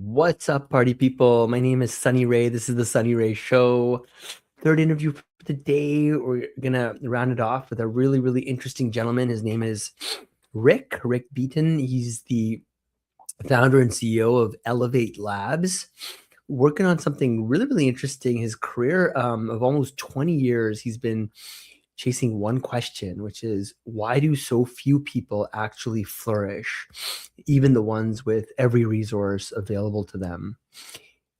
What's up, party people? My name is Sunny Ray. This is the Sunny Ray Show. Third interview for the day. We're gonna round it off with a really interesting gentleman. His name is Rick Beaton. He's the founder and CEO of ElevAIt Labs, working on something really interesting. His career of almost 20 years, he's been chasing one question, which is why do so few people actually flourish, even the ones with every resource available to them?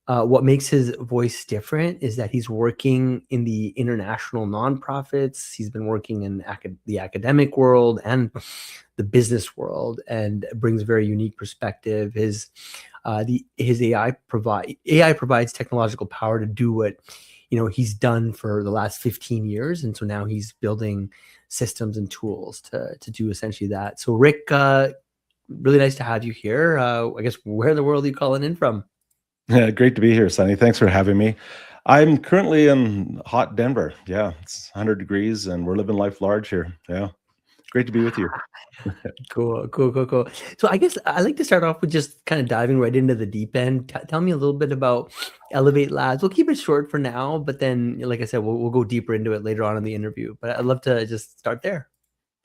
What makes his voice different is that he's working in the international nonprofits. He's been working in the academic world and the business world, and brings a very unique perspective. His AI provides technological power to do what he's done for the last 15 years, and so now he's building systems and tools to do essentially that. So Rick, really nice to have you here. I guess, where in the world are you calling in from? Yeah, great to be here, Sunny. Thanks for having me. I'm currently in hot Denver. Yeah, it's 100 degrees and we're living life large here. Yeah, great to be with you. Cool. So I guess I like to start off with just kind of diving right into the deep end. Tell me a little bit about ElevAIt Labs. We'll keep it short for now, but then, like I said, we'll go deeper into it later on in the interview. But I'd love to just start there.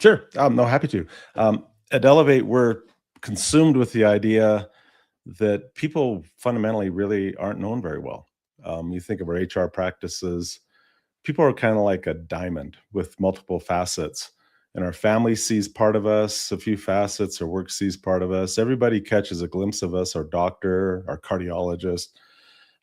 Sure. No, happy to. At ElevAIt, we're consumed with the idea that people fundamentally really aren't known very well. You think of our HR practices, people are kind of like a diamond with multiple facets. And our family sees part of us, a few facets, our work sees part of us. Everybody catches a glimpse of us, our doctor, our cardiologist.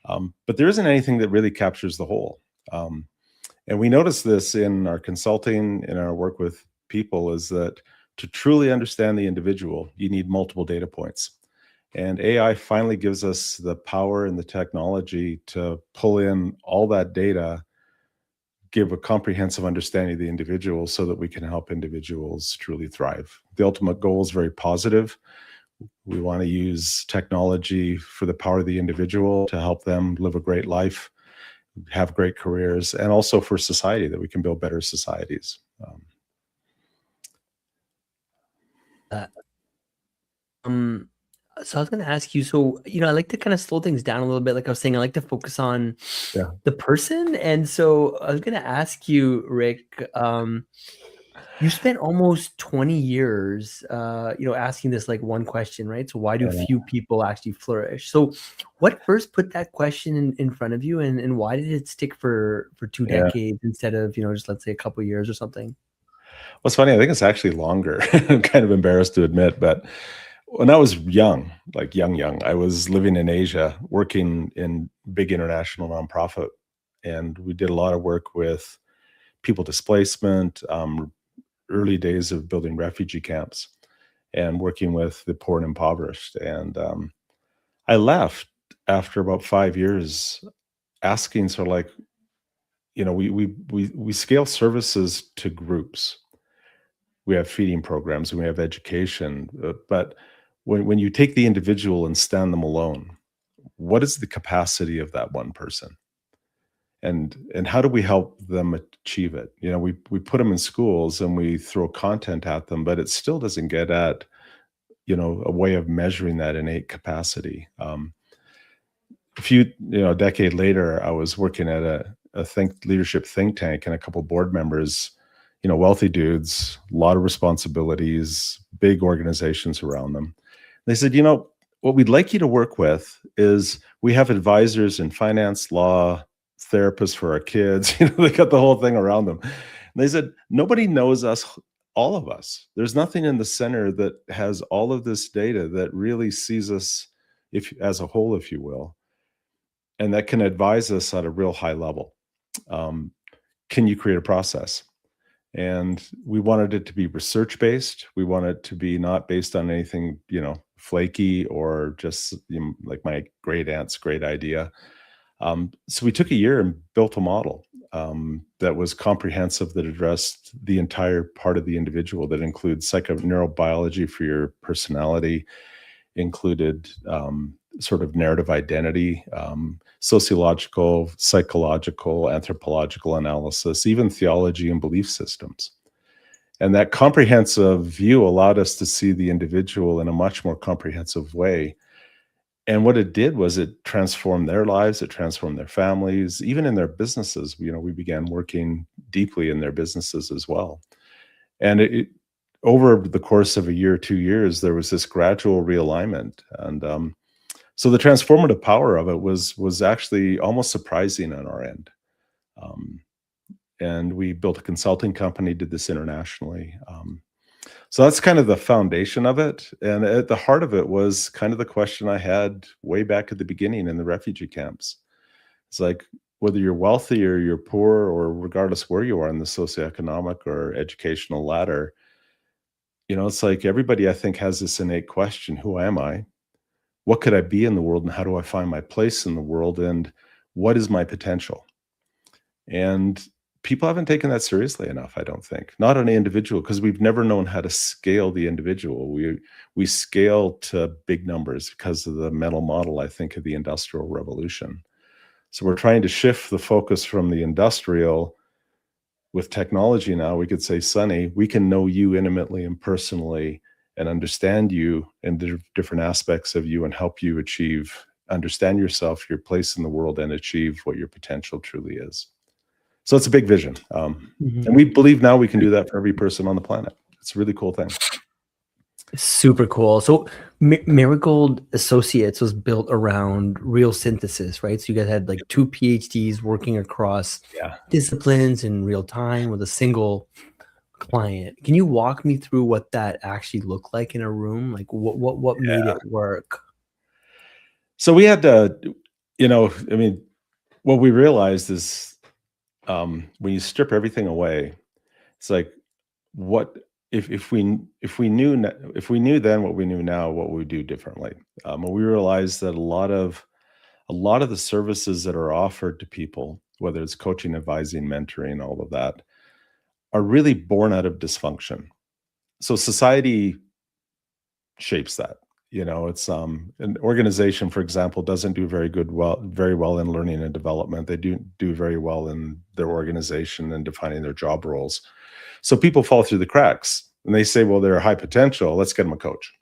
But there isn't anything that really captures the whole. And we notice this in our consulting, in our work with people, is that to truly understand the individual, you need multiple data points. And AI finally gives us the power and the technology to pull in all that data, give a comprehensive understanding of the individual so that we can help individuals truly thrive. The ultimate goal is very positive. We want to use technology for the power of the individual to help them live a great life, have great careers, and also for society, that we can build better societies. Uh, so I was going to ask you, so, I like to kind of slow things down a little bit. Like I was saying, I like to focus on Yeah. the person. And so I was going to ask you, Rick, you spent almost 20 years, asking this like one question, right? So why do few people actually flourish? So what first put that question in front of you, and why did it stick for 2 Yeah. decades instead of, just let's say a couple of years or something? Well, it's funny. I think it's actually longer. I'm kind of embarrassed to admit, but when I was young, like young, I was living in Asia, working in big international nonprofit, and we did a lot of work with people displacement, early days of building refugee camps, and working with the poor and impoverished. And I left after about 5 years, asking sort of like, we scale services to groups. We have feeding programs and we have education, but when you take the individual and stand them alone, what is the capacity of that one person? And how do we help them achieve it? We put them in schools and we throw content at them, but it still doesn't get at, a way of measuring that innate capacity. A decade later, I was working at a leadership think tank, and a couple board members, wealthy dudes, a lot of responsibilities, big organizations around them. They said, what we'd like you to work with is, we have advisors in finance, law, therapists for our kids. They got the whole thing around them. And they said, nobody knows us, all of us. There's nothing in the center that has all of this data that really sees us as a whole, if you will, and that can advise us at a real high level. Can you create a process? And we wanted it to be research-based. We wanted it to be not based on anything, flaky or just like my great aunt's great idea. So we took a year and built a model that was comprehensive, that addressed the entire part of the individual, that includes psychoneurobiology for your personality, included sort of narrative identity, sociological, psychological, anthropological analysis, even theology and belief systems. And that comprehensive view allowed us to see the individual in a much more comprehensive way. And what it did was it transformed their lives, it transformed their families, even in their businesses. We began working deeply in their businesses as well. And over the course of a year, 2 years, there was this gradual realignment. And so the transformative power of it was actually almost surprising on our end. Um, and we built a consulting company, did this internationally. So that's kind of the foundation of it. And at the heart of it was kind of the question I had way back at the beginning in the refugee camps. It's like, whether you're wealthy or you're poor, or regardless where you are in the socioeconomic or educational ladder, it's like everybody, I think, has this innate question: who am I? What could I be in the world? And how do I find my place in the world? And what is my potential? And people haven't taken that seriously enough, I don't think. Not on an individual, because we've never known how to scale the individual. We scale to big numbers because of the mental model, I think, of the Industrial Revolution. So we're trying to shift the focus from the industrial. With technology now, we could say, Sonny, we can know you intimately and personally and understand you and the different aspects of you and help you understand yourself, your place in the world, and achieve what your potential truly is. So it's a big vision. And we believe now we can do that for every person on the planet. It's a really cool thing. Super cool. So Marigold Associates was built around real synthesis, right? So you guys had like 2 PhDs working across disciplines in real time with a single client. Can you walk me through what that actually looked like in a room? Like what made it work? So we had to, what we realized is, when you strip everything away, it's like, what if we knew then what we knew now, what would we do differently? We realized that a lot of the services that are offered to people, whether it's coaching, advising, mentoring, all of that, are really born out of dysfunction. So society shapes that. It's an organization, for example, doesn't do very well in learning and development. They do very well in their organization and defining their job roles. So people fall through the cracks, and they say, well, they're high potential, let's get them a coach.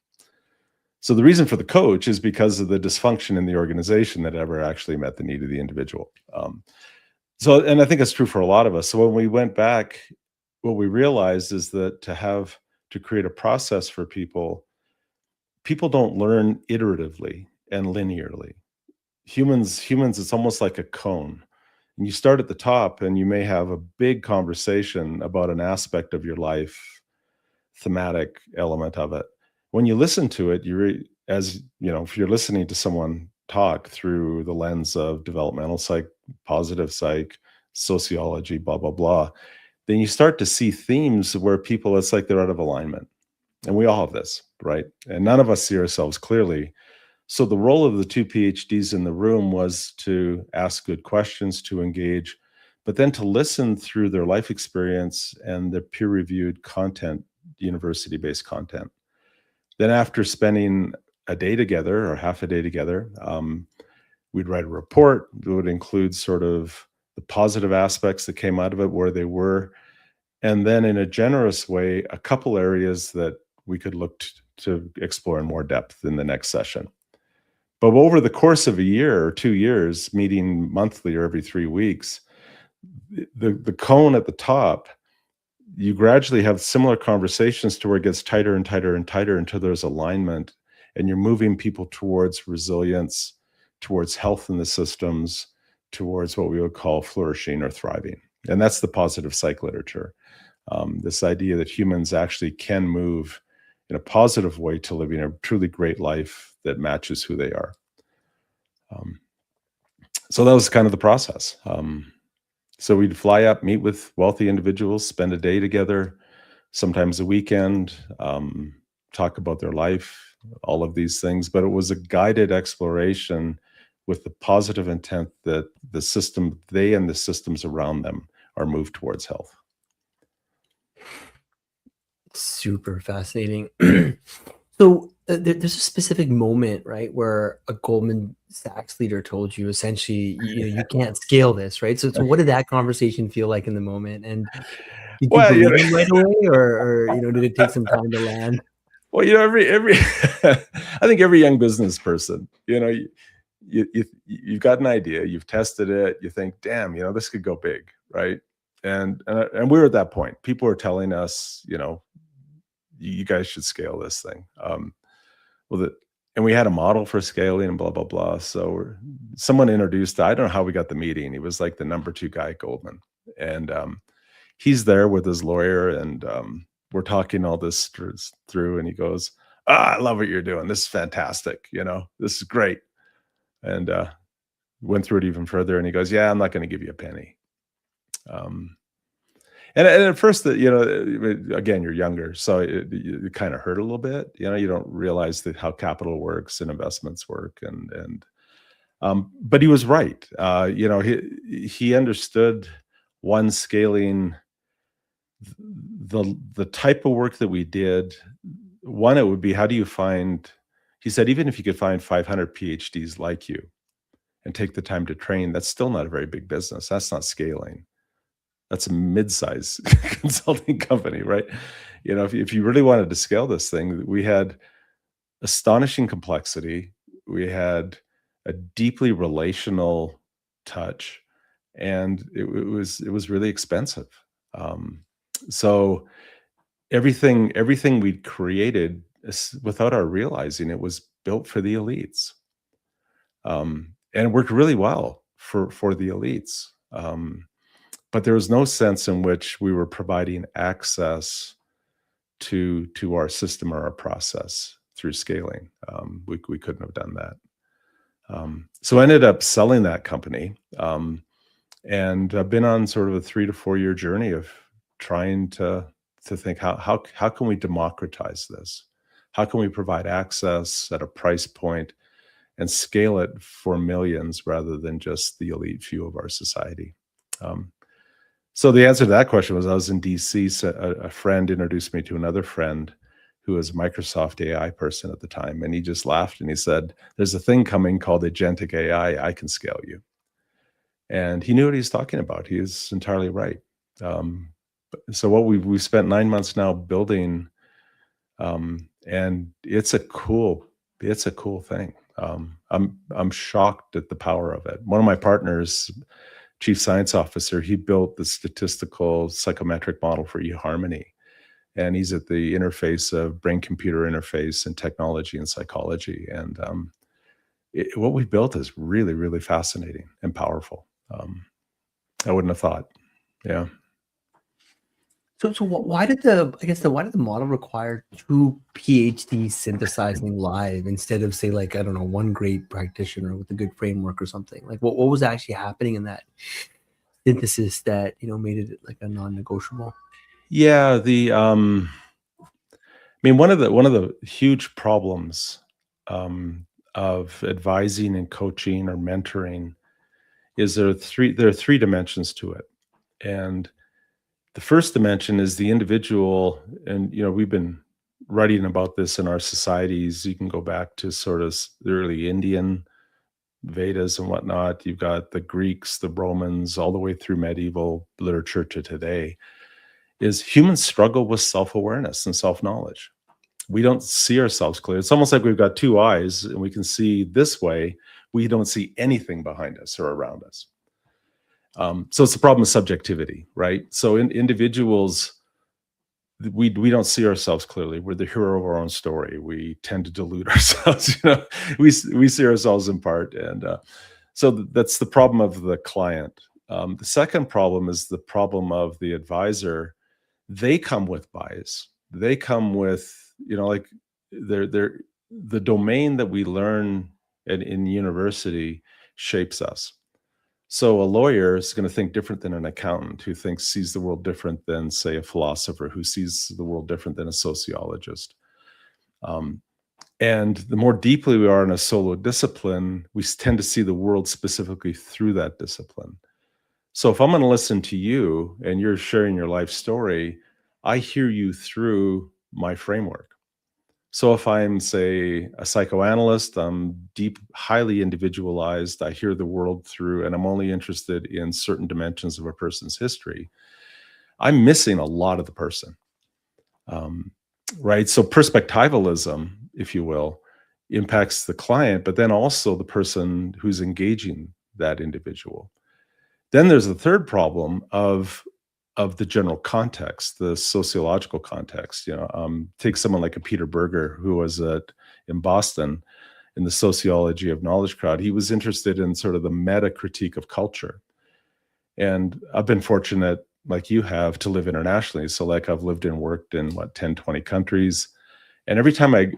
So the reason for the coach is because of the dysfunction in the organization that ever actually met the need of the individual. And I think it's true for a lot of us. So when we went back, what we realized is that to create a process for people don't learn iteratively and linearly. Humans, it's almost like a cone. And you start at the top, and you may have a big conversation about an aspect of your life, thematic element of it. When you listen to it, if you're listening to someone talk through the lens of developmental psych, positive psych, sociology, blah, blah, blah, then you start to see themes where people, it's like they're out of alignment. And we all have this, right? And none of us see ourselves clearly. So the role of the 2 PhDs in the room was to ask good questions, to engage, but then to listen through their life experience and their peer-reviewed content, university-based content. Then after spending a day together or half a day together, we'd write a report that would include sort of the positive aspects that came out of it, where they were, and then in a generous way, a couple areas that we could look to explore in more depth in the next session. But over the course of a year or 2 years, meeting monthly or every 3 weeks, the cone at the top, you gradually have similar conversations to where it gets tighter and tighter and tighter until there's alignment, and you're moving people towards resilience, towards health in the systems, towards what we would call flourishing or thriving. And that's the positive psych literature. This idea that humans actually can move in a positive way to living a truly great life that matches who they are. So that was kind of the process. So we'd fly up, meet with wealthy individuals, spend a day together, sometimes a weekend, talk about their life, all of these things. But it was a guided exploration with the positive intent that they and the systems around them are moved towards health. Super fascinating. So there's a specific moment, right, where a Goldman Sachs leader told you essentially, you can't scale this, right? So what did that conversation feel like in the moment? And did you believe him right away, or did it take some time to land? Well, every I think every young business person, you've got an idea, you've tested it, you think, damn, this could go big, right? And we're at that point. People are telling us, you guys should scale this thing. Well, and we had a model for scaling and blah blah blah. So someone introduced. I don't know how we got the meeting. He was like the number 2 guy at Goldman, and he's there with his lawyer, and we're talking all this through, and he goes, I love what you're doing. This is fantastic. This is great. And went through it even further, and he goes, yeah, I'm not going to give you a penny. And at first, again, you're younger, so it kind of hurt a little bit. You don't realize how capital works and investments work, but he was right. He understood scaling the type of work that we did. One, it would be, how do you find? He said, even if you could find 500 PhDs like you and take the time to train, that's still not a very big business. That's not scaling. That's a mid-size consulting company, right? If you really wanted to scale this thing, we had astonishing complexity. We had a deeply relational touch, and it was really expensive. So everything we created, without our realizing it, was built for the elites, and it worked really well for the elites. But there was no sense in which we were providing access to our system or our process through scaling. We couldn't have done that. So I ended up selling that company, and I've been on sort of a 3 to 4 year journey of trying to think, how can we democratize this? How can we provide access at a price point and scale it for millions rather than just the elite few of our society? So the answer to that question was, I was in DC, so a friend introduced me to another friend who was a Microsoft AI person at the time, and he just laughed and he said, there's a thing coming called agentic AI, I can scale you. And he knew what he was talking about. He is entirely right. So what we've spent 9 months now building, and it's a cool thing. I'm shocked at the power of it. One of my partners, chief science officer, he built the statistical psychometric model for eHarmony, and he's at the interface of brain-computer interface and technology and psychology. And what we built is really, really fascinating and powerful. I wouldn't have thought. Yeah. So why did the model require 2 PhDs synthesizing live instead of, say, like, I don't know, 1 great practitioner with a good framework or something? Like, what was actually happening in that synthesis that made it like a non-negotiable? Yeah, one of the huge problems of advising and coaching or mentoring is there are 3 dimensions to it, and the first dimension is the individual. And we've been writing about this in our societies. You can go back to sort of the early Indian Vedas and whatnot. You've got the Greeks, the Romans, all the way through medieval literature to today. Is humans struggle with self-awareness and self-knowledge. We don't see ourselves clearly. It's almost like we've got 2 eyes and we can see this way. We don't see anything behind us or around us. So it's the problem of subjectivity, right? So in individuals, we don't see ourselves clearly. We're the hero of our own story. We tend to delude ourselves. We see ourselves in part, and so that's the problem of the client. The second problem is the problem of the advisor. They come with bias. They come with like the domain that we learn in university shapes us. So a lawyer is going to think different than an accountant, who sees the world different than, say, a philosopher, who sees the world different than a sociologist. And the more deeply we are in a solo discipline, we tend to see the world specifically through that discipline. So if I'm going to listen to you and you're sharing your life story, I hear you through my framework. So if I'm, say, a psychoanalyst, I'm deep, highly individualized. I hear the world through, and I'm only interested in certain dimensions of a person's history. I'm missing a lot of the person. right? So perspectivalism, if you will, impacts the client, but then also the person who's engaging that individual. Then there's the third problem of the general context, the sociological context. Take someone like a Peter Berger, who was in Boston in the sociology of knowledge crowd. He was interested in sort of the meta critique of culture. And I've been fortunate, like you have, to live internationally. So like I've lived and worked in 10, 20 countries. And every time I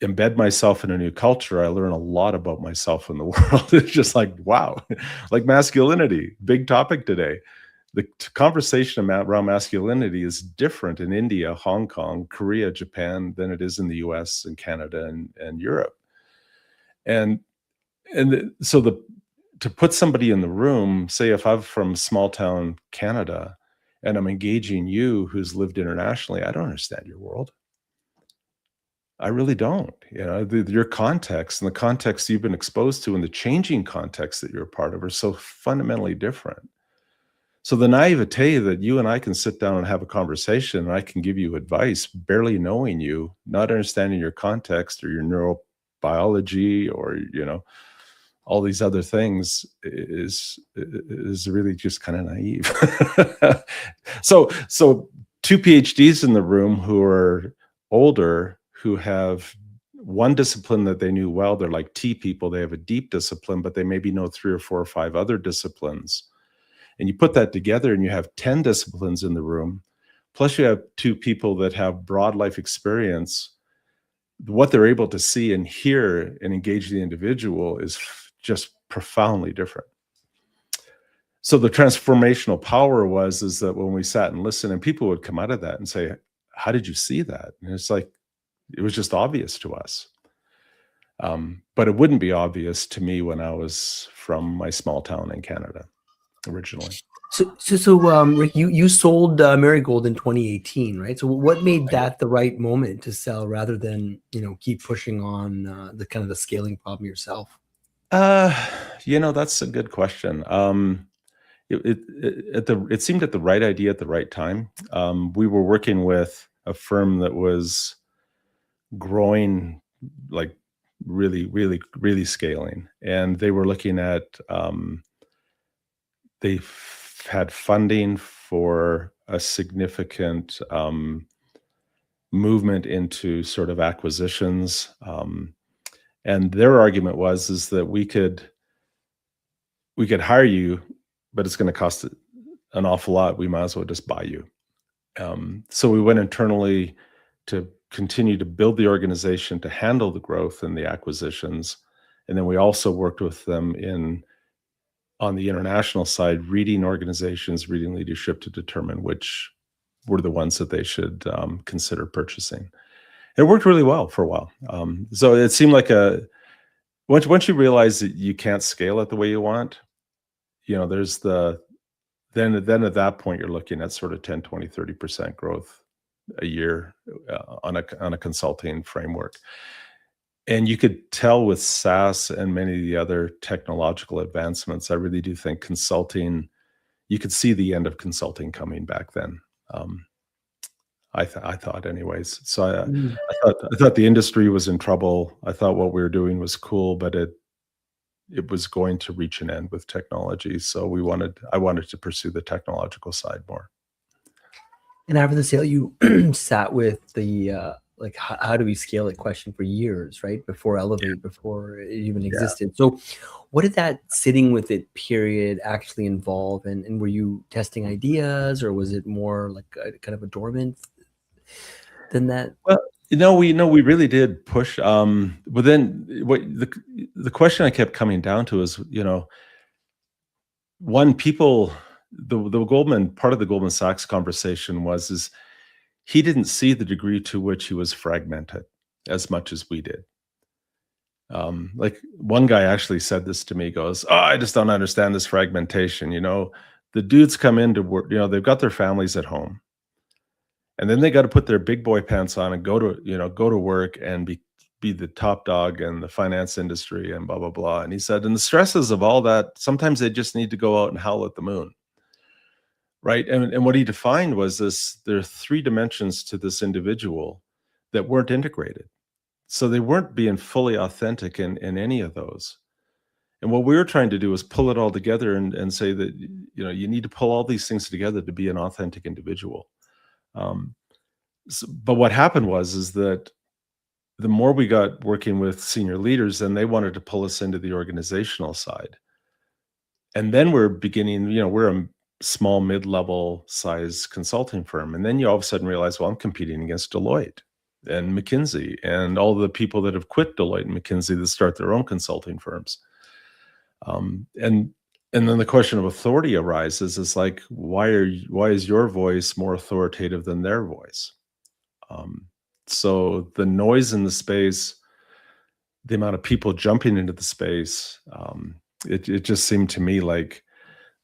embed myself in a new culture, I learn a lot about myself and the world. It's just like, wow, like masculinity, big topic today. The conversation around masculinity is different in India, Hong Kong, Korea, Japan than it is in the US and Canada and Europe. And so to put somebody in the room, say if I'm from small town Canada and I'm engaging you who's lived internationally, I don't understand your world. I really don't. Your context and the context you've been exposed to and the changing context that you're a part of are so fundamentally different. So the naivete that you and I can sit down and have a conversation and I can give you advice, barely knowing you, not understanding your context or your neurobiology or, all these other things is really just kind of naive. So two PhDs in the room who are older, who have one discipline that they knew well. They're like T people. They have a deep discipline, but they maybe know 3 or 4 or 5 other disciplines. And you put that together and you have 10 disciplines in the room. Plus you have 2 people that have broad life experience. What they're able to see and hear and engage the individual is just profoundly different. So the transformational power is that when we sat and listened, and people would come out of that and say, how did you see that? And it's like, it was just obvious to us. But it wouldn't be obvious to me when I was from my small town in Canada originally. So Rick, you sold Marigold in 2018, right? So what made that the right moment to sell rather than keep pushing on the kind of the scaling problem yourself? That's a good question. It seemed at the right idea at the right time. We were working with a firm that was growing, like really, really, really scaling, and they were looking at. They had funding for a significant movement into sort of acquisitions, and their argument is that we could hire you, but it's going to cost an awful lot. We might as well just buy you. So we went internally to continue to build the organization to handle the growth and the acquisitions. And then we also worked with them on the international side, reading organizations, reading leadership to determine which were the ones that they should consider purchasing. It worked really well for a while. So it seemed like once you realize that you can't scale it the way you want, there's then at that point, you're looking at sort of 10, 20, 30% growth a year on a consulting framework. And you could tell with SaaS and many of the other technological advancements, I really do think consulting, you could see the end of consulting coming back then. I thought anyways. So I thought the industry was in trouble. I thought what we were doing was cool, but it was going to reach an end with technology. So I wanted to pursue the technological side more. And after the sale, you sat with the how do we scale it question for years, right? Before ElevAIt, before it even existed. So what did that sitting with it period actually involve? And were you testing ideas, or was it more like kind of a dormant than that? Well, we really did push. But then the question I kept coming down to is, one, people, the Goldman, part of the Goldman Sachs conversation is he didn't see the degree to which he was fragmented as much as we did. Like one guy actually said this to me, goes, "Oh, I just don't understand this fragmentation. The dudes come into work, they've got their families at home. And then they got to put their big boy pants on and go to work and be the top dog in the finance industry and blah, blah, blah." And he said, and the stresses of all that, sometimes they just need to go out and howl at the moon. Right. And what he defined was there are 3 dimensions to this individual. that weren't integrated. So they weren't being fully authentic in any of those. And what we were trying to do is pull it all together and say that, you need to pull all these things together to be an authentic individual. But what happened is that the more we got working with senior leaders, then they wanted to pull us into the organizational side. And then we're beginning, we're a small mid-level size consulting firm. And then you all of a sudden realize, well, I'm competing against Deloitte and McKinsey and all the people that have quit Deloitte and McKinsey that start their own consulting firms. And then the question of authority arises, is like, why is your voice more authoritative than their voice? So the noise in the space, the amount of people jumping into the space, it just seemed to me like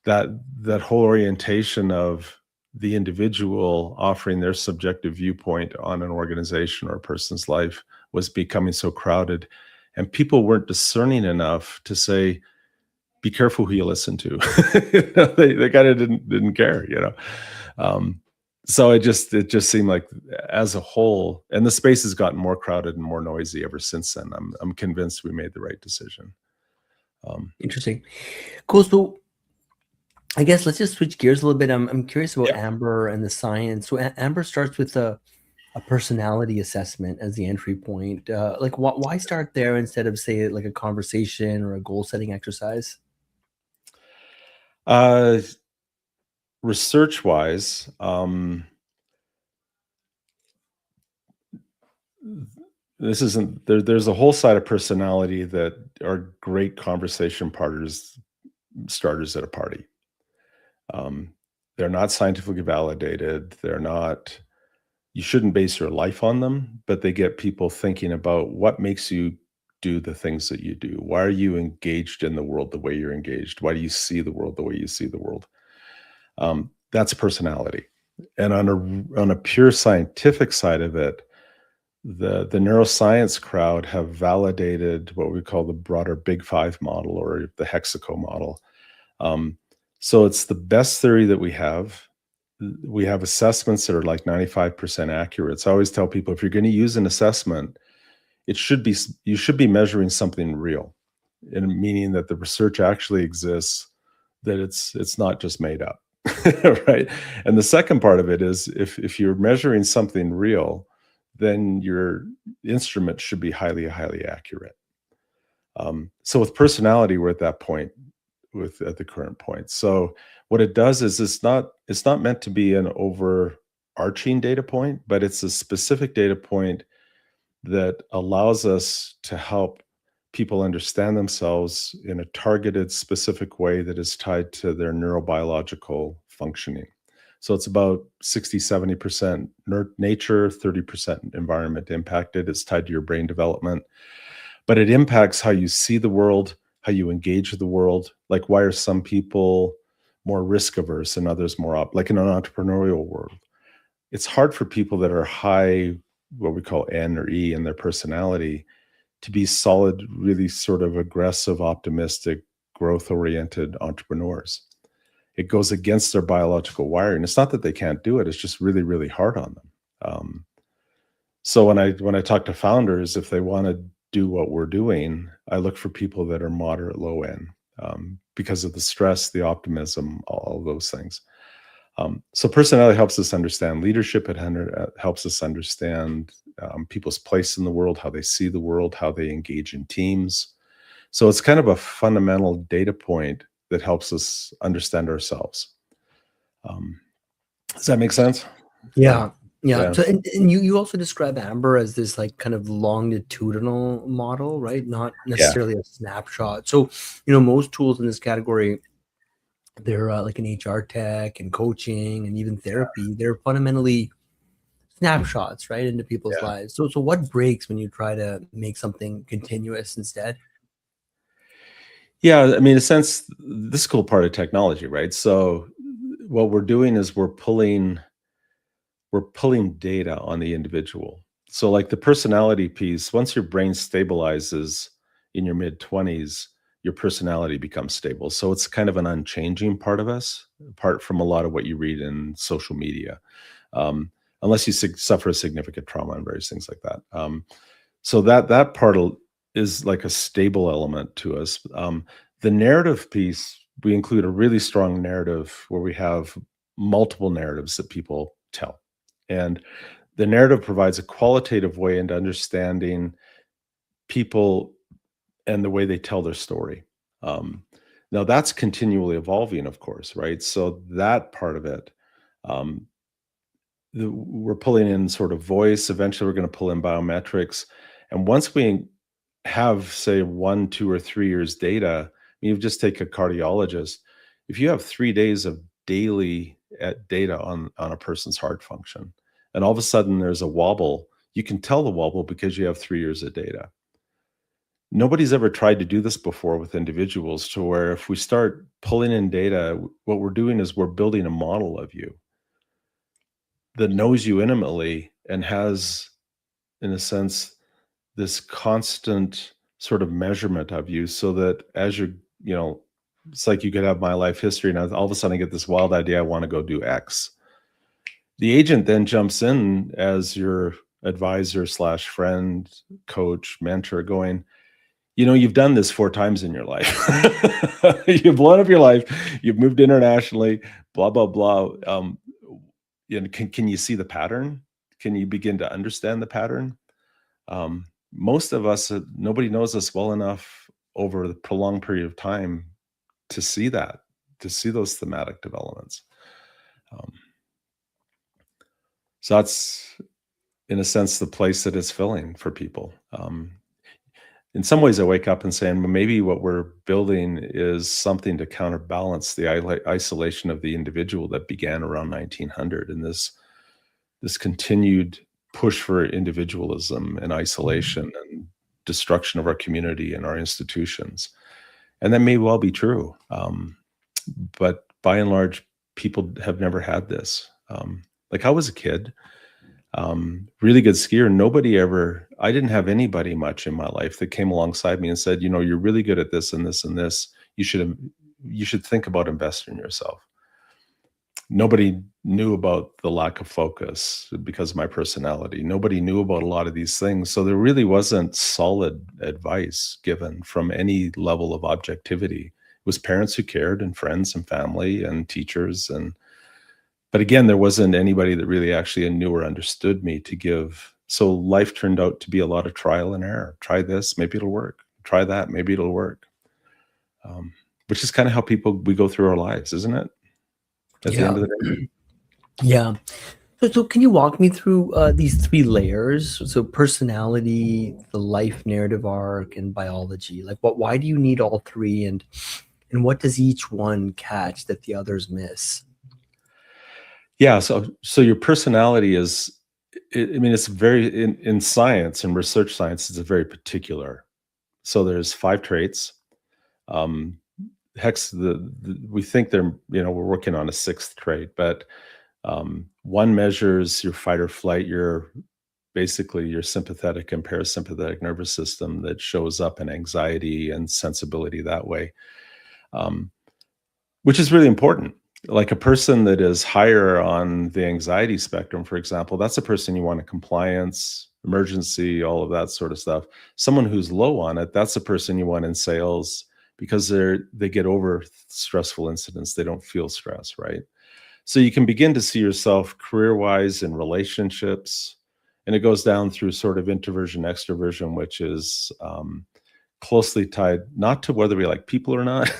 that whole orientation of the individual offering their subjective viewpoint on an organization or a person's life was becoming so crowded, and people weren't discerning enough to say, be careful who you listen to. They kind of didn't care, So it just seemed like, as a whole, and the space has gotten more crowded and more noisy ever since then. I'm convinced we made the right decision. Interesting. Cool. So I guess let's just switch gears a little bit. I'm curious about Amber and the science. So Amber starts with a personality assessment as the entry point. Like, why start there instead of, say, like a conversation or a goal setting exercise? Research wise, there's a whole side of personality that are great conversation starters at a party. They're not scientifically validated. You shouldn't base your life on them, but they get people thinking about what makes you do the things that you do. Why are you engaged in the world the way you're engaged? Why do you see the world the way you see the world? That's personality. And on a pure scientific side of it, the neuroscience crowd have validated what we call the broader Big Five model, or the Hexaco model. So it's the best theory that we have. We have assessments that are like 95% accurate. So I always tell people, if you're going to use an assessment, you should be measuring something real, and meaning that the research actually exists, that it's not just made up. Right. And the second part of it is, if you're measuring something real, then your instrument should be highly, highly accurate. So with personality, we're at that point at the current point. So what it does is, it's not meant to be an overarching data point, but it's a specific data point that allows us to help people understand themselves in a targeted, specific way that is tied to their neurobiological functioning. So it's about 60, 70% nature, 30% environment impacted. It's tied to your brain development, but it impacts how you see the world, how you engage with the world. Like, why are some people more risk averse and others more like in an entrepreneurial world? It's hard for people that are high, what we call N or E in their personality, to be solid, really sort of aggressive, optimistic, growth-oriented entrepreneurs. It goes against their biological wiring. It's not that they can't do it. It's just really, really hard on them. So when I talk to founders, if they want to do what we're doing, I look for people that are moderate, low end, because of the stress, the optimism, all of those things. So personality helps us understand leadership. It helps us understand people's place in the world, how they see the world, how they engage in teams. So it's kind of a fundamental data point that helps us understand ourselves. Does that make sense? Yeah. So, and you also describe Amber as this like kind of longitudinal model, right? Not necessarily a snapshot. So, most tools in this category, they're like in HR tech and coaching and even therapy, they're fundamentally snapshots, right, into people's lives. So what breaks when you try to make something continuous instead? Yeah, I mean, in a sense, this is a cool part of technology, right? So what we're doing is we're pulling data on the individual. So like the personality piece, once your brain stabilizes in your mid-20s, your personality becomes stable. So it's kind of an unchanging part of us, apart from a lot of what you read in social media. A unless you suffer a significant trauma and various things like that. So that part is like a stable element to us. The narrative piece, we include a really strong narrative where we have multiple narratives that people tell. And the narrative provides a qualitative way into understanding people and the way they tell their story. Now that's continually evolving, of course, right? So that part of it, um, we're pulling in sort of voice. Eventually, we're going to pull in biometrics, and once we have, say, 1, 2, or 3 years data, you just take a cardiologist. If you have 3 days of daily data on a person's heart function, and all of a sudden there's a wobble, you can tell the wobble because you have 3 years of data. Nobody's ever tried to do this before with individuals, to where if we start pulling in data, what we're doing is we're building a model of you that knows you intimately and has, in a sense, this constant sort of measurement of you, so that as you're, it's like you could have my life history and all of a sudden I get this wild idea, I want to go do X. The agent then jumps in as your advisor slash friend, coach, mentor, going, you've done this 4 times in your life. You've blown up your life. You've moved internationally, blah, blah, blah. Can you see the pattern? Can you begin to understand the pattern? Most of us, nobody knows us well enough over the prolonged period of time to see that, to see those thematic developments. So that's, in a sense, the place that it's filling for people. In some ways, I wake up and saying, well, maybe what we're building is something to counterbalance the isolation of the individual that began around 1900, and this continued push for individualism and isolation and destruction of our community and our institutions. And that may well be true. But by and large, people have never had this. Like I was a kid, really good skier. I didn't have anybody much in my life that came alongside me and said, you're really good at this and this and this. You should think about investing in yourself. Nobody knew about the lack of focus because of my personality. Nobody knew about a lot of these things. So there really wasn't solid advice given from any level of objectivity. It was parents who cared, and friends and family and teachers. But again, there wasn't anybody that really actually knew or understood me to give. So life turned out to be a lot of trial and error. Try this, maybe it'll work. Try that, maybe it'll work. Which is kind of how we go through our lives, isn't it? At the end of the day. Yeah. So can you walk me through these 3 layers? So personality, the life narrative arc, and biology. Like, why do you need all 3, and what does each one catch that the others miss? Yeah. So your personality is, it's very, in science and research science, it's a very particular. So there's 5 traits. We think we're working on a 6th trait, but one measures your fight or flight, basically your sympathetic and parasympathetic nervous system that shows up in anxiety and sensibility that way, which is really important. Like a person that is higher on the anxiety spectrum, for example, that's a person you want in compliance, emergency, all of that sort of stuff. Someone who's low on it, that's a person you want in sales, because they get over stressful incidents. They don't feel stress, right? So you can begin to see yourself career-wise in relationships, and it goes down through sort of introversion, extroversion, which is closely tied not to whether we like people or not.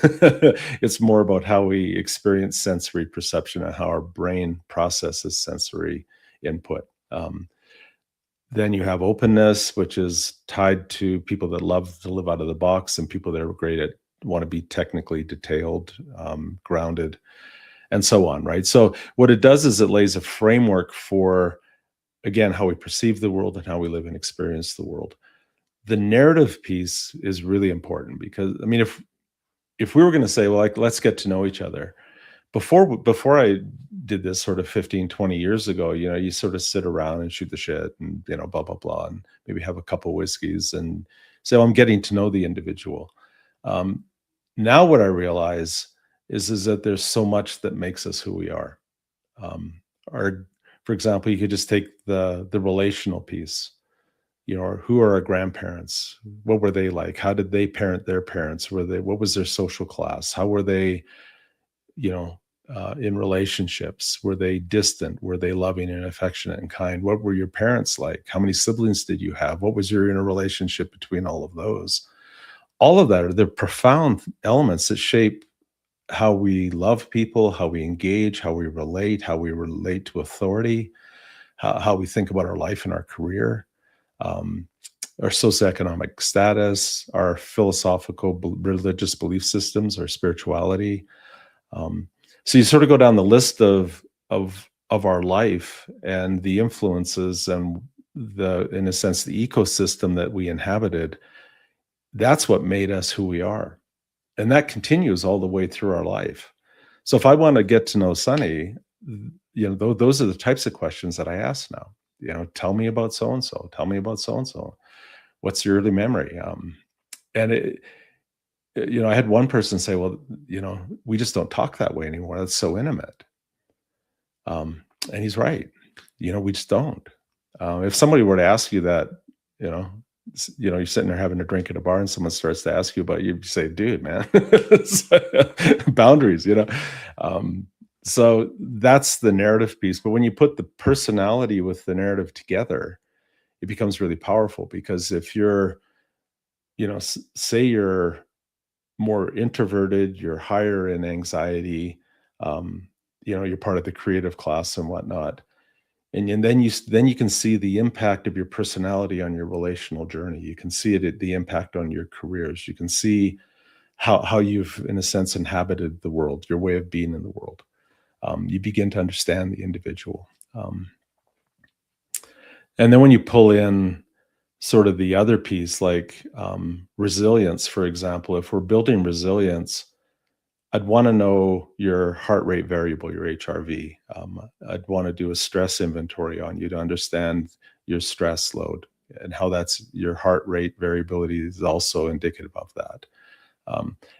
It's more about how we experience sensory perception and how our brain processes sensory input. Then you have openness, which is tied to people that love to live out of the box and people that are great at want to be technically detailed, grounded, and so on, right? So what it does is it lays a framework for, again, how we perceive the world and how we live and experience the world. The narrative piece is really important because, if we were going to say, well, like, let's get to know each other, before I did this sort of 15, 20 years ago, you sort of sit around and shoot the shit and, blah, blah, blah, and maybe have a couple whiskeys and say, I'm getting to know the individual. Now what I realize is that there's so much that makes us who we are. Our For example, you could just take the relational piece, or who are our grandparents? What were they like? How did they parent their parents? What was their social class? How were they, you know, in relationships? Were they distant? Were they loving and affectionate and kind? What were your parents like? How many siblings did you have? What was your interrelationship between all of those? All of that are the profound elements that shape how we love people, how we engage, how we relate to authority, how we think about our life and our career, um, our socioeconomic status, our philosophical, religious belief systems, our spirituality. Um, so you sort of go down the list of our life and the influences and in a sense, the ecosystem that we inhabited. That's what made us who we are. And that continues all the way through our life. So if I want to get to know Sunny, those are the types of questions that I ask now. Tell me about so and so. Tell me about so and so. What's your early memory? And I had one person say, "Well, we just don't talk that way anymore. That's so intimate." And he's right. We just don't. If somebody were to ask you that, you're sitting there having a drink at a bar and someone starts to ask you about you say, "Dude, man, boundaries," so that's the narrative piece. But when you put the personality with the narrative together, it becomes really powerful, because if you're, say you're more introverted, you're higher in anxiety, you're part of the creative class and whatnot. And then you can see the impact of your personality on your relational journey. You can see the impact on your careers. You can see how you've, in a sense, inhabited the world, your way of being in the world. You begin to understand the individual. And then when you pull in sort of the other piece, like resilience, for example, if we're building resilience, I'd want to know your heart rate variable, your HRV. I'd want to do a stress inventory on you to understand your stress load and how that's your heart rate variability is also indicative of that.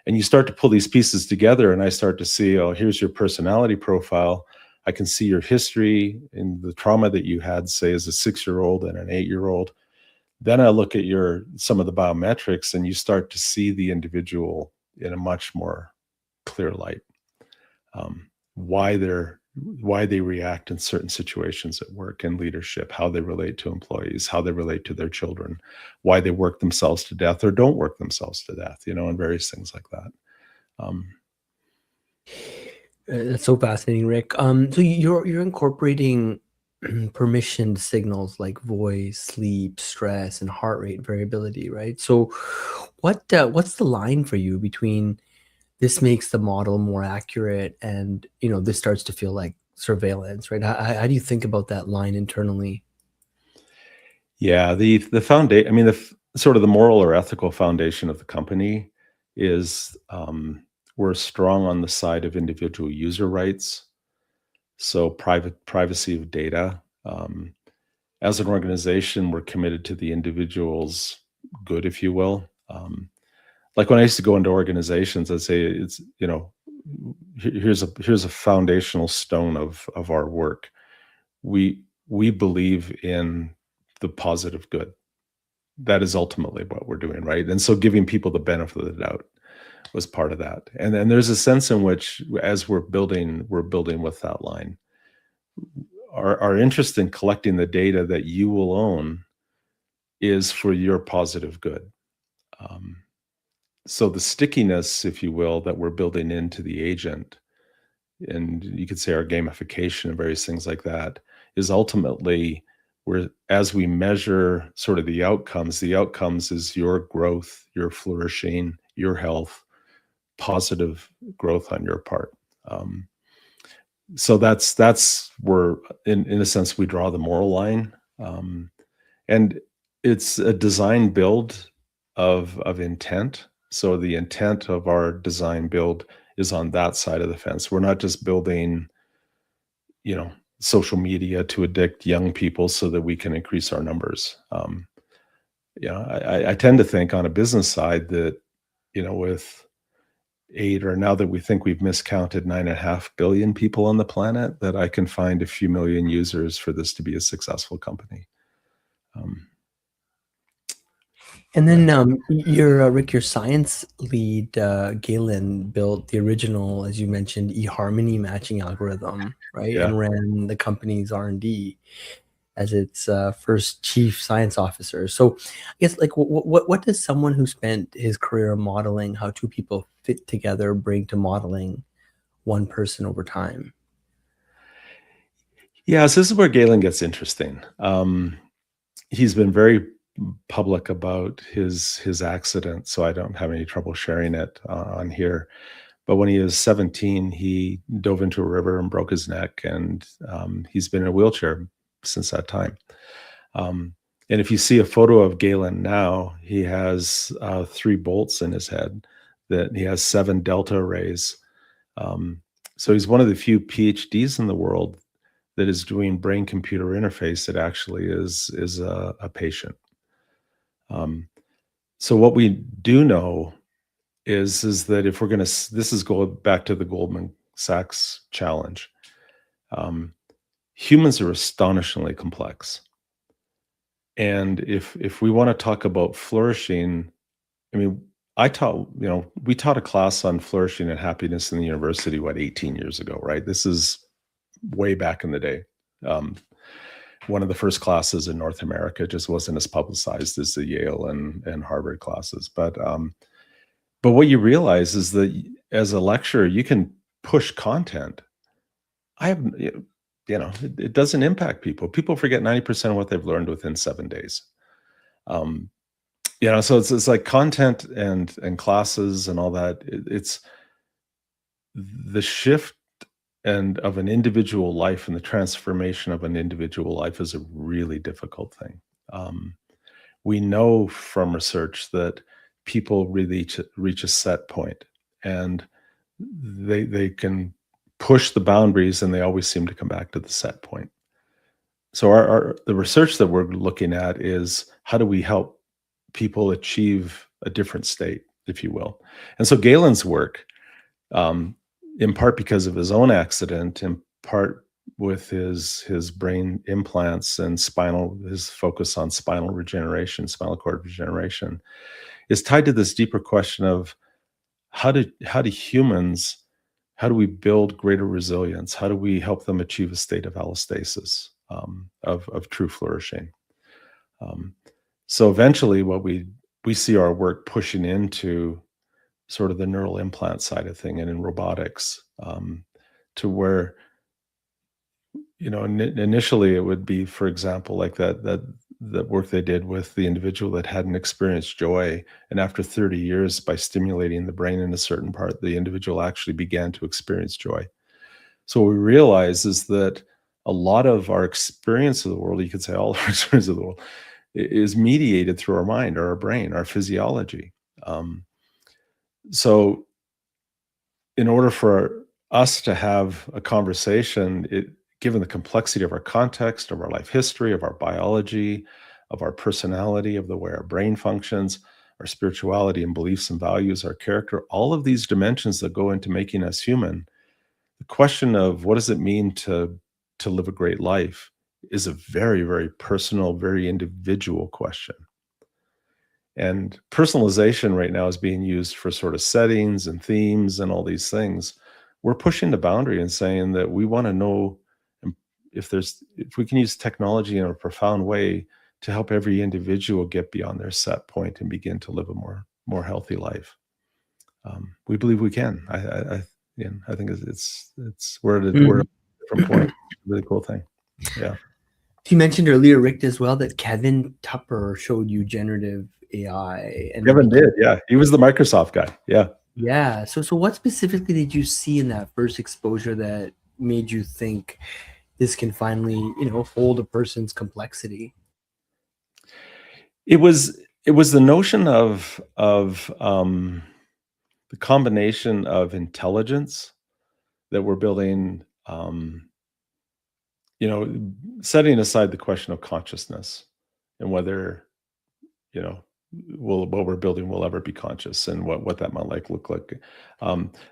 And you start to pull these pieces together, and I start to see, oh, here's your personality profile. I can see your history and the trauma that you had, say, as a 6-year-old and an 8-year-old. Then I look at some of the biometrics, and you start to see the individual in a much more clear light. Why they react in certain situations at work and leadership, how they relate to employees, how they relate to their children, why they work themselves to death or don't work themselves to death, and various things like that. That's so fascinating, Rick. So you're incorporating permissioned signals like voice, sleep, stress, and heart rate variability, right? So what's the line for you between this makes the model more accurate and this starts to feel like surveillance, right? How do you think about that line internally? Yeah, the foundation, I mean, sort of the moral or ethical foundation of the company is we're strong on the side of individual user rights. So privacy of data. As an organization, we're committed to the individual's good, if you will. Like when I used to go into organizations, I'd say it's, here's a foundational stone of our work. We believe in the positive good. That is ultimately what we're doing, right? And so giving people the benefit of the doubt was part of that. And then there's a sense in which, as we're building with that line. Our interest in collecting the data that you will own is for your positive good. So the stickiness, if you will, that we're building into the agent, and you could say our gamification and various things like that, is ultimately as we measure sort of the outcomes is your growth, your flourishing, your health, positive growth on your part. So that's where, in a sense, we draw the moral line. And it's a design build of intent. So the intent of our design build is on that side of the fence. We're not just building, social media to addict young people so that we can increase our numbers. I tend to think on a business side that, with or now that we think we've miscounted 9.5 billion people on the planet, that I can find a few million users for this to be a successful company. And then your Rick, your science lead, Galen, built the original, as you mentioned, eHarmony matching algorithm, right? Yeah. And ran the company's R&D as its first chief science officer. So I guess, like, what does someone who spent his career modeling how two people fit together bring to modeling one person over time? Yeah, so this is where Galen gets interesting. He's been very public about his accident, so I don't have any trouble sharing it on here. But when he was 17, he dove into a river and broke his neck, and he's been in a wheelchair since that time. And if you see a photo of Galen now, he has 3 bolts in his head, that he has 7 delta arrays. So he's one of the few PhDs in the world that is doing brain-computer interface that actually is a patient. So what we do know is that if we're going to, this is going back to the Goldman Sachs challenge. Humans are astonishingly complex, and if we want to talk about flourishing, I mean, we taught a class on flourishing and happiness in the university 18 years ago, right? This is way back in the day. One of the first classes in North America, just wasn't as publicized as the Yale and Harvard classes. But what you realize is that as a lecturer, you can push content. It doesn't impact people. People forget 90% of what they've learned within 7 days. So it's like content and classes and all that. It's the shift and of an individual life, and the transformation of an individual life is a really difficult thing. We know from research that people really reach a set point, and they can push the boundaries, and they always seem to come back to the set point. So the research that we're looking at is, how do we help people achieve a different state, if you will? And so Galen's work, in part because of his own accident, in part with his brain implants and his focus on spinal cord regeneration, is tied to this deeper question of how do we build greater resilience? How do we help them achieve a state of allostasis, of true flourishing? So eventually what we see our work pushing into sort of the neural implant side of thing, and in robotics, to where, initially it would be, for example, like that work they did with the individual that hadn't experienced joy, and after 30 years, by stimulating the brain in a certain part, the individual actually began to experience joy. So what we realize is that a lot of our experience of the world, you could say all of our experience of the world, is mediated through our mind or our brain, our physiology. So in order for us to have a conversation, given the complexity of our context, of our life history, of our biology, of our personality, of the way our brain functions, our spirituality and beliefs and values, our character, all of these dimensions that go into making us human, the question of what does it mean to live a great life is a very, very personal, very individual question. And personalization right now is being used for sort of settings and themes and all these things. We're pushing the boundary and saying that we want to know if we can use technology in a profound way to help every individual get beyond their set point and begin to live a more healthy life. We believe we can. I think we're at a different point. Really cool thing. Yeah. You mentioned earlier, Rick, as well, that Kevin Tupper showed you generative AI. And Kevin did, yeah. He was the Microsoft guy. Yeah. Yeah. So what specifically did you see in that first exposure that made you think this can finally, hold a person's complexity? It was the notion of the combination of intelligence that we're building, setting aside the question of consciousness and whether, what we're building will ever be conscious, and what that might look like.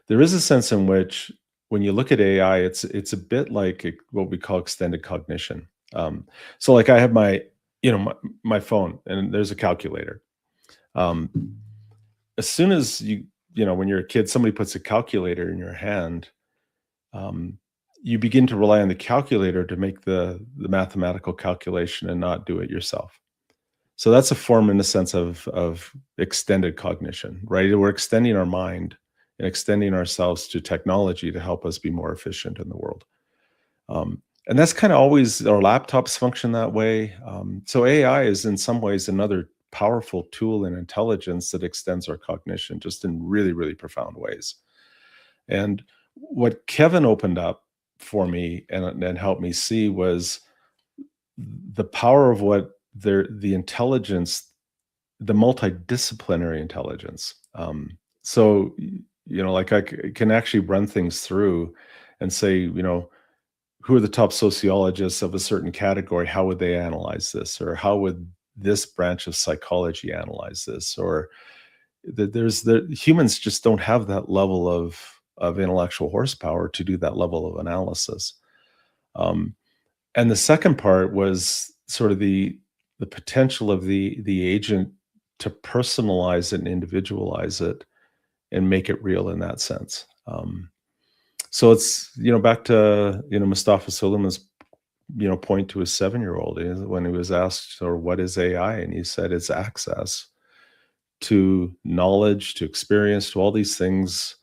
There is a sense in which when you look at AI, it's a bit like what we call extended cognition. So like I have my, my phone, and there's a calculator. As soon as when you're a kid, somebody puts a calculator in your hand, you begin to rely on the calculator to make the mathematical calculation and not do it yourself. So that's a form, in a sense, of extended cognition, right? We're extending our mind and extending ourselves to technology to help us be more efficient in the world. And that's kind of always, our laptops function that way. So AI is in some ways another powerful tool in intelligence that extends our cognition just in really, really profound ways. And what Kevin opened up for me and helped me see was the power of what the intelligence, the multidisciplinary intelligence. So, like can actually run things through and say, who are the top sociologists of a certain category? How would they analyze this? Or how would this branch of psychology analyze this? Or humans just don't have that level of intellectual horsepower to do that level of analysis. And the second part was sort of the potential of the agent to personalize it and individualize it and make it real in that sense. So it's, back to, Mustafa Suleiman's, point to his 7-year-old when he was asked, or what is AI? And he said, it's access to knowledge, to experience, to all these things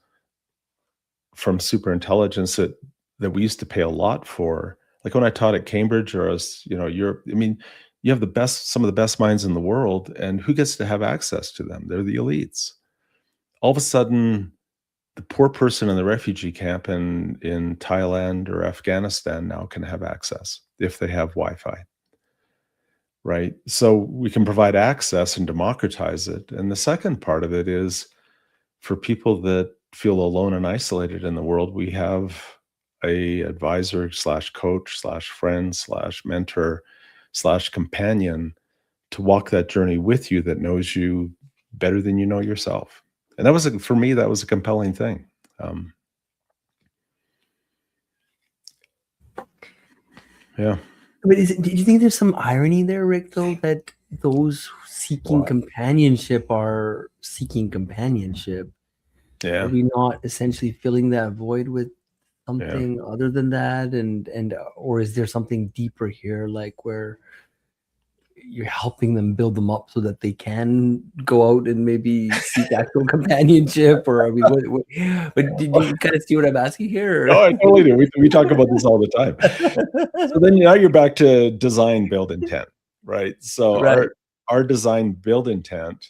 from super intelligence that we used to pay a lot for. Like when I taught at Cambridge, or Europe, you have some of the best minds in the world, and who gets to have access to them? They're the elites. All of a sudden, the poor person in the refugee camp in Thailand or Afghanistan now can have access if they have Wi-Fi, right? So we can provide access and democratize it. And the second part of it is, for people that feel alone and isolated in the world, we have a advisor / coach / friend / mentor / companion to walk that journey with you, that knows you better than you know yourself. And that was, for me, that was a compelling thing. Yeah. But do you think there's some irony there, Rick, though, that those seeking Why? companionship are seeking companionship? Yeah. Are we not essentially filling that void with Yeah. something other than that? And or is there something deeper here, like where you're helping them build them up so that they can go out and maybe seek actual companionship? Or I mean, what did you kind of see what I'm asking here? Oh, I totally do. We talk about this all the time. So then now you're back to design, build, intent, right? So Right. our design, build intent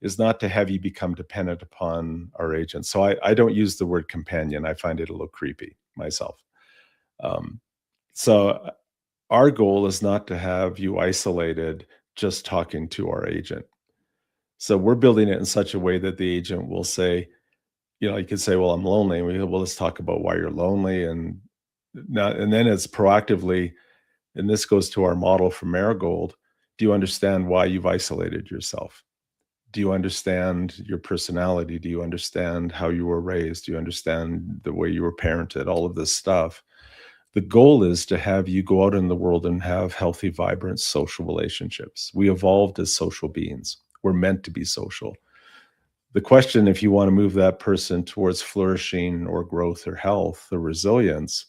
is not to have you become dependent upon our agents. So I don't use the word companion. I find it a little creepy myself. So our goal is not to have you isolated just talking to our agent. So we're building it in such a way that the agent will say, you could say, well, I'm lonely. And we go, well, let's talk about why you're lonely. And then it's proactively, and this goes to our model from Marigold. Do you understand why you've isolated yourself? Do you understand your personality? Do you understand how you were raised? Do you understand the way you were parented? All of this stuff. The goal is to have you go out in the world and have healthy, vibrant social relationships. We evolved as social beings. We're meant to be social. The question, if you want to move that person towards flourishing or growth or health or resilience,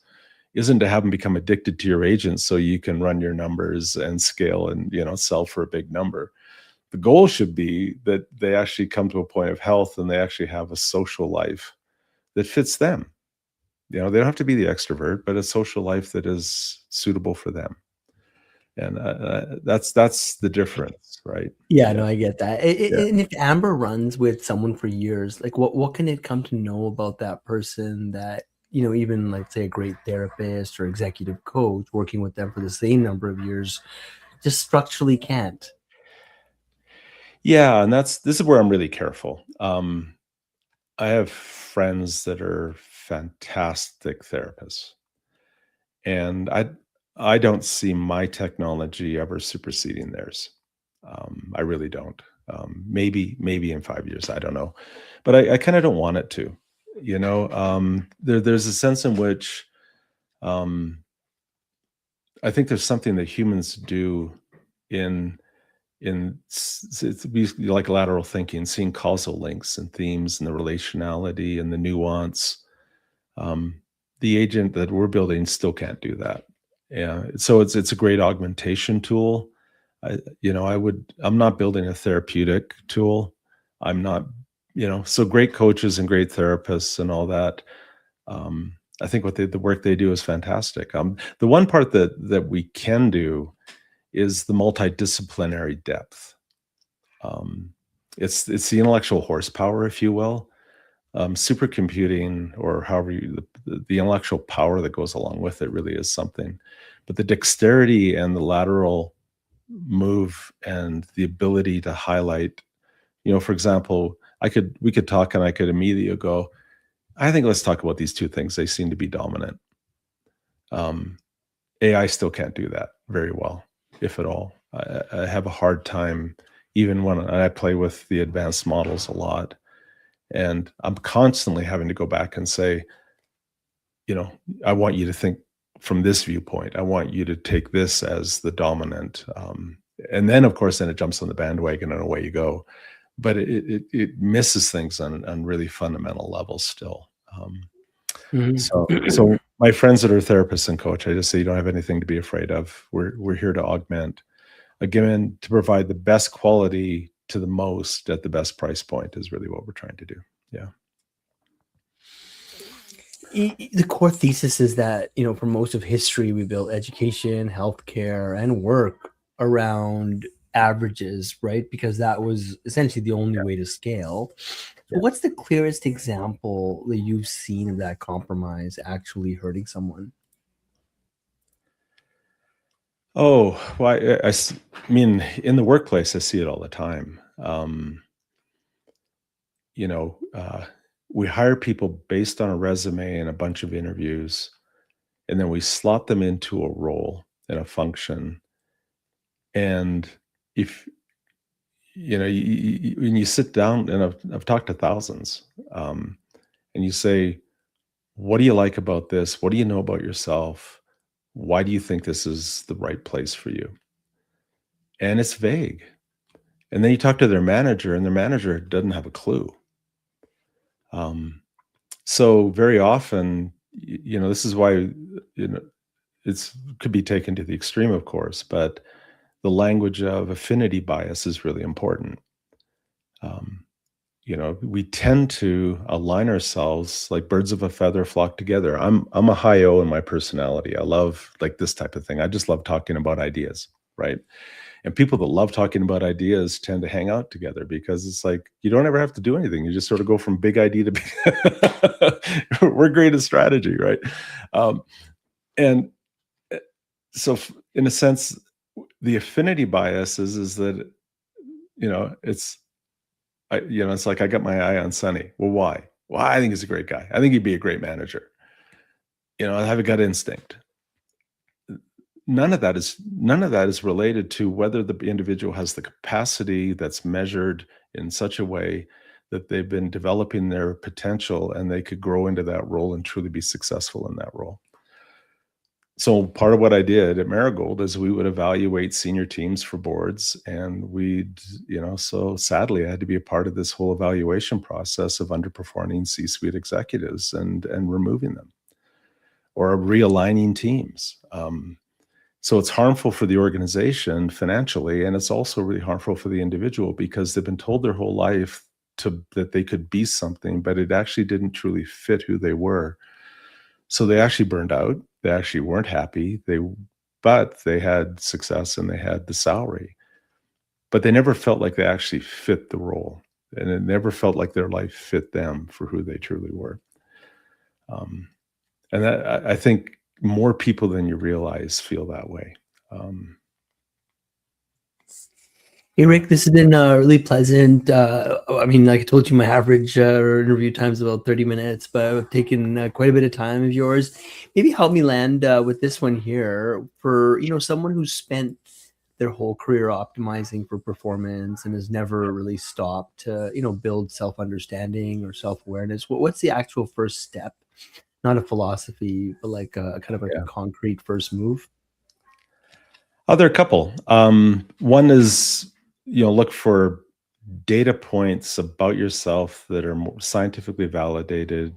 isn't to have them become addicted to your agent so you can run your numbers and scale and sell for a big number. The goal should be that they actually come to a point of health and they actually have a social life that fits them. They don't have to be the extrovert, but a social life that is suitable for them. And that's the difference, right? Yeah, no, I get that. And if Amber runs with someone for years, like what can it come to know about that person that, even like say a great therapist or executive coach working with them for the same number of years just structurally can't? Yeah, and this is where I'm really careful. I have friends that are fantastic therapists, and I don't see my technology ever superseding theirs. I really don't. Maybe in 5 years, I don't know, but I kind of don't want it to. There's a sense in which I think there's something that humans do in it's like lateral thinking, seeing causal links and themes and the relationality and the nuance. The agent that we're building still can't do that. Yeah, so it's a great augmentation tool. I'm not building a therapeutic tool. I'm not, so great coaches and great therapists and all that. I think the work they do is fantastic. The one part that we can do is the multidisciplinary depth. It's the intellectual horsepower, if you will. Supercomputing, or however the intellectual power that goes along with it, really is something. But the dexterity and the lateral move and the ability to highlight, for example, we could talk and I could immediately go, I think let's talk about these two things. They seem to be dominant. AI still can't do that very well, if at all. I have a hard time, even when I play with the advanced models a lot. And I'm constantly having to go back and say, I want you to think from this viewpoint. I want you to take this as the dominant. And then, of course, it jumps on the bandwagon and away you go. But it misses things on really fundamental levels still. So my friends that are therapists and coach, I just say you don't have anything to be afraid of. We're here to augment, again, to provide the best quality to the most at the best price point is really what we're trying to do. Yeah. The core thesis is that, for most of history, we built education, healthcare, and work around averages, right? Because that was essentially the only way to scale. Yeah. What's the clearest example that you've seen of that compromise actually hurting someone? Oh, well, I mean, in the workplace, I see it all the time. We hire people based on a resume and a bunch of interviews, and then we slot them into a role and a function. And if, when you sit down, and I've talked to thousands, and you say, what do you like about this? What do you know about yourself? Why do you think this is the right place for you? And it's vague. And then you talk to their manager, and their manager doesn't have a clue. So very often, this is why, it could be taken to the extreme, of course, but the language of affinity bias is really important. We tend to align ourselves like birds of a feather flock together. I'm a high O in my personality. I love like this type of thing. I just love talking about ideas, right? And people that love talking about ideas tend to hang out together because it's like, you don't ever have to do anything. You just sort of go from big idea to big. We're great at strategy, right? And so in a sense, the affinity bias is that, it's like I got my eye on Sonny. Well, why? Well, I think he's a great guy. I think he'd be a great manager. I have a gut instinct. None of that is related to whether the individual has the capacity that's measured in such a way that they've been developing their potential and they could grow into that role and truly be successful in that role. So part of what I did at Marigold is we would evaluate senior teams for boards, and so sadly I had to be a part of this whole evaluation process of underperforming C-suite executives and removing them or realigning teams. So it's harmful for the organization financially, and it's also really harmful for the individual because they've been told their whole life that they could be something, but it actually didn't truly fit who they were. So they actually burned out. They actually weren't happy. But they had success and they had the salary, but they never felt like they actually fit the role, and it never felt like their life fit them for who they truly were. And that, I think more people than you realize feel that way. Hey, Rick, this has been really pleasant. I mean, like I told you, my average interview time is about 30 minutes, but I've taken quite a bit of time of yours. Maybe help me land with this one here for, someone who spent their whole career optimizing for performance and has never really stopped to, build self-understanding or self-awareness. What's the actual first step? Not a philosophy, but like a kind of like a concrete first move. Oh, there are a couple. One is, look for data points about yourself that are more scientifically validated,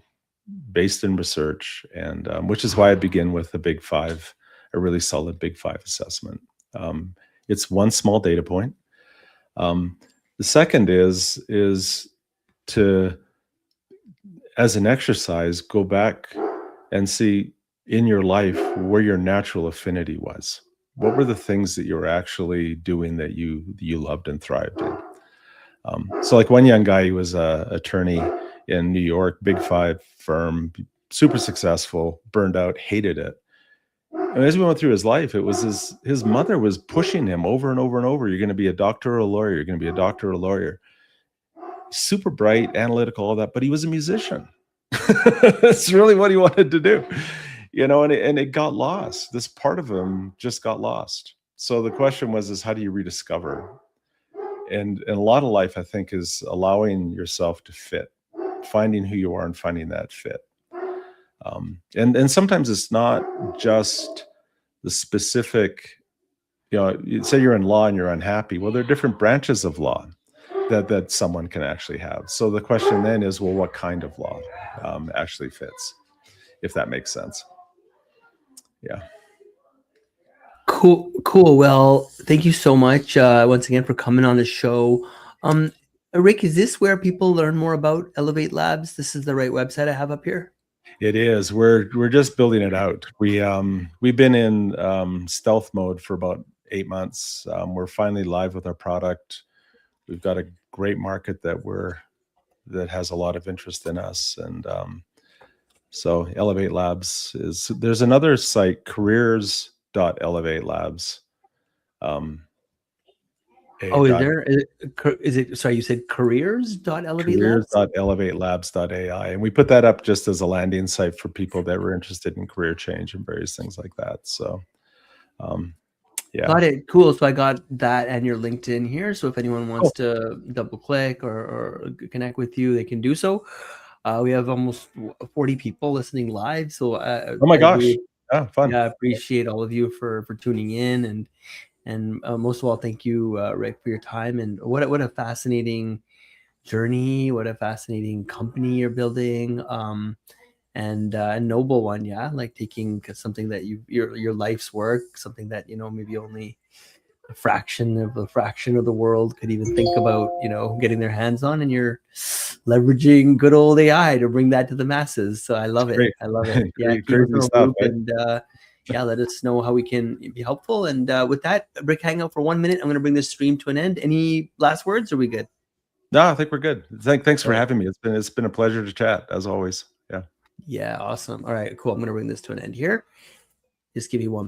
based in research, and which is why I begin with the Big Five, a really solid Big Five assessment. It's one small data point. The second is to, as an exercise, go back and see in your life where your natural affinity was. What were the things that you were actually doing that you loved and thrived in? So like one young guy, he was a attorney in New York, Big Five firm, super successful, burned out, hated it. And as we went through his life, it was his mother was pushing him over and over and over. You're going to be a doctor or a lawyer. You're going to be a doctor or a lawyer. Super bright, analytical, all that, but he was a musician. That's really what he wanted to do, and it got lost. This part of him just got lost. So the question is how do you rediscover? And a lot of life, I think, is allowing yourself to fit, finding who you are and finding that fit. And sometimes it's not just the specific, say you're in law and you're unhappy. Well, there are different branches of law that someone can actually have. So the question then is, well, what kind of law actually fits, if that makes sense? Yeah. Cool. Well, thank you so much once again for coming on the show. Rick, is this where people learn more about ElevAIt Labs? This is the right website I have up here? It is. We're just building it out. We've been in stealth mode for about 8 months. We're finally live with our product. We've got a great market that has a lot of interest in us, and so ElevAIt Labs there's another site, careers.ElevAIt Labs. Is it sorry, you said careers.ElevAIt Labs? Careers.ElevAItlabs.ai, and we put that up just as a landing site for people that were interested in career change and various things like that. So yeah. Got it. Cool. So I got that and your LinkedIn here. So if anyone wants to double click or connect with you, they can do so. We have almost 40 people listening live. So oh my gosh. really, Fun. Yeah, I appreciate all of you for tuning in, and most of all, thank you, Rick, for your time. And what a fascinating journey, what a fascinating company you're building, and a noble one. Yeah, like taking something that your life's work, something that maybe only a fraction of the world could even think about getting their hands on, and you're leveraging good old AI to bring that to the masses. So I love it. Great. I love it. Yeah, keep us in the loop, and let us know how we can be helpful. And with that, Rick, hang out for 1 minute. I'm going to bring this stream to an end. Any last words? Are we good? No, I think we're good. Thanks for having me. It's been a pleasure to chat, as always. Yeah. Yeah, awesome. All right, cool. I'm going to bring this to an end here. Just give me 1 minute.